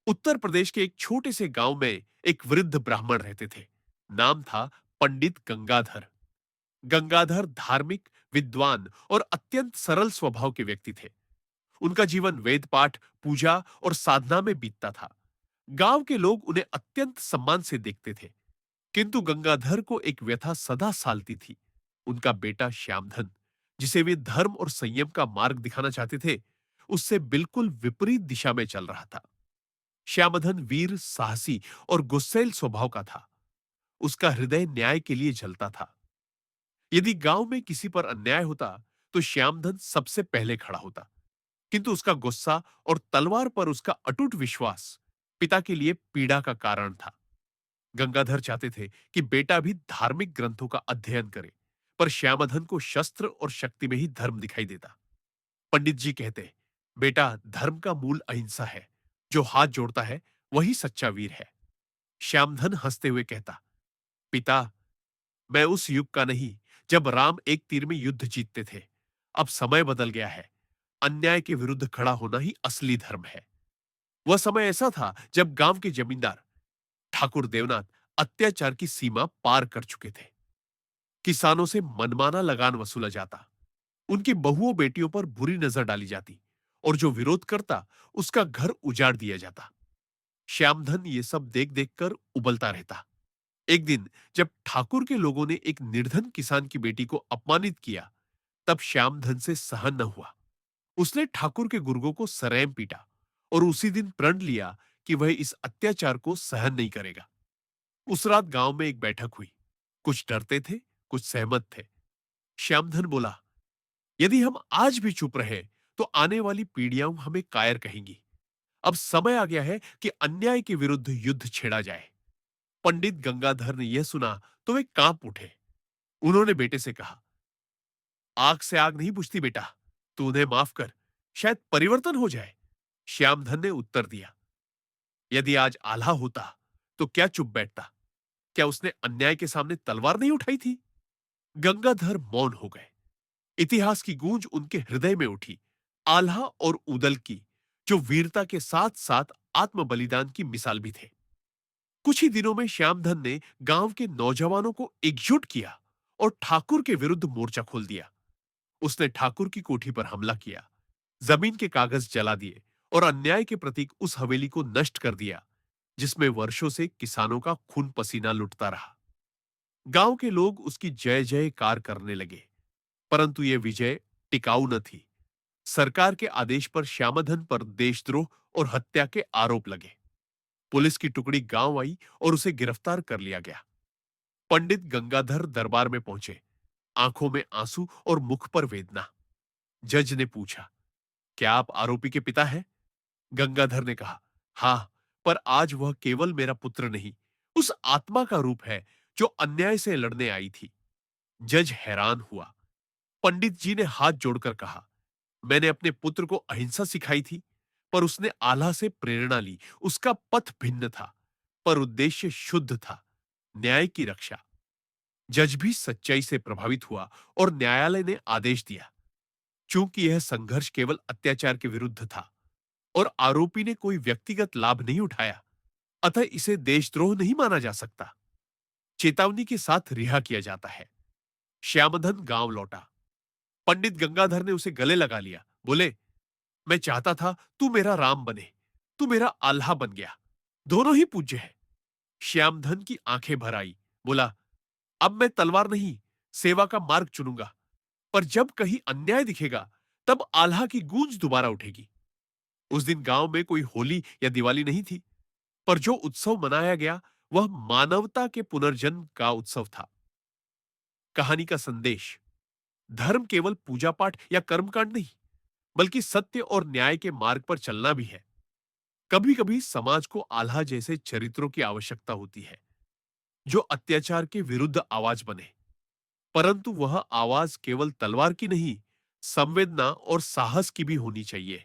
उत्तर प्रदेश के एक छोटे से गांव में एक वृद्ध ब्राह्मण रहते थे। नाम था पंडित गंगाधर। गंगाधर धार्मिक, विद्वान और अत्यंत सरल स्वभाव के व्यक्ति थे। उनका जीवन वेद पाठ, पूजा और साधना में बीतता था। गांव के लोग उन्हें अत्यंत सम्मान से देखते थे। किंतु गंगाधर को एक व्यथा सदा सालती थी। उनका बेटा श्यामधन, जिसे वे धर्म और संयम का मार्ग दिखाना चाहते थे, उससे बिल्कुल विपरीत दिशा में चल रहा था। श्यामधन वीर, साहसी और गुस्सैल स्वभाव का था। उसका हृदय न्याय के लिए जलता था। यदि गांव में किसी पर अन्याय होता तो श्यामधन सबसे पहले खड़ा होता। किंतु उसका गुस्सा और तलवार पर उसका अटूट विश्वास पिता के लिए पीड़ा का कारण था। गंगाधर चाहते थे कि बेटा भी धार्मिक ग्रंथों का अध्ययन करे, पर श्यामधन को शस्त्र और शक्ति में ही धर्म दिखाई देता। पंडित जी कहते, बेटा, धर्म का मूल अहिंसा है। जो हाथ जोड़ता है वही सच्चा वीर है। श्यामधन हंसते हुए कहता, पिता, मैं उस युग का नहीं जब राम एक तीर में युद्ध जीतते थे। अब समय बदल गया है। अन्याय के विरुद्ध खड़ा होना ही असली धर्म है। वह समय ऐसा था जब गांव के जमींदार ठाकुर देवनाथ अत्याचार की सीमा पार कर चुके थे। किसानों से मनमाना लगान वसूला जाता, उनकी बहुओं बेटियों पर बुरी नजर डाली जाती, और जो विरोध करता उसका घर उजाड़ दिया जाता। श्यामधन ये सब देख देख कर उबलता रहता। एक दिन जब ठाकुर के लोगों ने एक निर्धन किसान की बेटी को अपमानित किया, तब श्यामधन से सहन न हुआ। उसने ठाकुर के गुर्गों को सरेम पीटा और उसी दिन प्रण लिया कि वह इस अत्याचार को सहन नहीं करेगा। उस रात गांव में एक बैठक हुई। कुछ डरते थे, कुछ सहमत थे। श्यामधन बोला, यदि हम आज भी चुप रहे तो आने वाली पीढ़ियां हमें कायर कहेंगी। अब समय आ गया है कि अन्याय के विरुद्ध युद्ध छेड़ा जाए। पंडित गंगाधर ने यह सुना तो वे कांप उठे। उन्होंने बेटे से कहा, आग से आग नहीं बुझती बेटा, तू उन्हें माफ कर, शायद परिवर्तन हो जाए। श्यामधन ने उत्तर दिया, यदि आज आल्हा होता तो क्या चुप बैठता? क्या उसने अन्याय के सामने तलवार नहीं उठाई थी? गंगाधर मौन हो गए। इतिहास की गूंज उनके हृदय में उठी। आल्हा और उदल की, जो वीरता के साथ साथ आत्म बलिदान की मिसाल भी थे। कुछ ही दिनों में श्यामधन ने गांव के नौजवानों को एकजुट किया और ठाकुर के विरुद्ध मोर्चा खोल दिया। उसने ठाकुर की कोठी पर हमला किया, जमीन के कागज जला दिए और अन्याय के प्रतीक उस हवेली को नष्ट कर दिया जिसमें वर्षों से किसानों का खून पसीना लुटता रहा। गांव के लोग उसकी जय जयकार करने लगे, परंतु यह विजय टिकाऊ न थी। सरकार के आदेश पर श्यामधन पर देशद्रोह और हत्या के आरोप लगे। पुलिस की टुकड़ी गांव आई और उसे गिरफ्तार कर लिया गया। पंडित गंगाधर दरबार में पहुंचे, आंखों में आंसू और मुख पर वेदना। जज ने पूछा, क्या आप आरोपी के पिता हैं? गंगाधर ने कहा, हां, पर आज वह केवल मेरा पुत्र नहीं, उस आत्मा का रूप है जो अन्याय से लड़ने आई थी। जज हैरान हुआ। पंडित जी ने हाथ जोड़कर कहा, मैंने अपने पुत्र को अहिंसा सिखाई थी, पर उसने आल्हा से प्रेरणा ली। उसका पथ भिन्न था, पर उद्देश्य शुद्ध था, न्याय की रक्षा। जज भी सच्चाई से प्रभावित हुआ और न्यायालय ने आदेश दिया। चूंकि यह संघर्ष केवल अत्याचार के विरुद्ध था और आरोपी ने कोई व्यक्तिगत लाभ नहीं उठाया, अतः इसे देशद्रोह नहीं माना जा सकता। चेतावनी के साथ रिहा किया जाता है। श्यामधन गांव लौटा। पंडित गंगाधर ने उसे गले लगा लिया। बोले, मैं चाहता था तू मेरा राम बने, तू मेरा आल्हा बन गया। दोनों ही पूज्य है। श्यामधन की आंखें भर आई। बोला, अब मैं तलवार नहीं, सेवा का मार्ग चुनूंगा। पर जब कहीं अन्याय दिखेगा, तब आल्हा की गूंज दोबारा उठेगी। उस दिन गांव में कोई होली या दिवाली नहीं थी, पर जो उत्सव मनाया गया वह मानवता के पुनर्जन्म का उत्सव था। कहानी का संदेश, धर्म केवल पूजा पाठ या कर्मकांड नहीं, बल्कि सत्य और न्याय के मार्ग पर चलना भी है। कभी कभी समाज को आल्हा जैसे चरित्रों की आवश्यकता होती है, जो अत्याचार के विरुद्ध आवाज बने। परंतु वह आवाज केवल तलवार की नहीं, संवेदना और साहस की भी होनी चाहिए।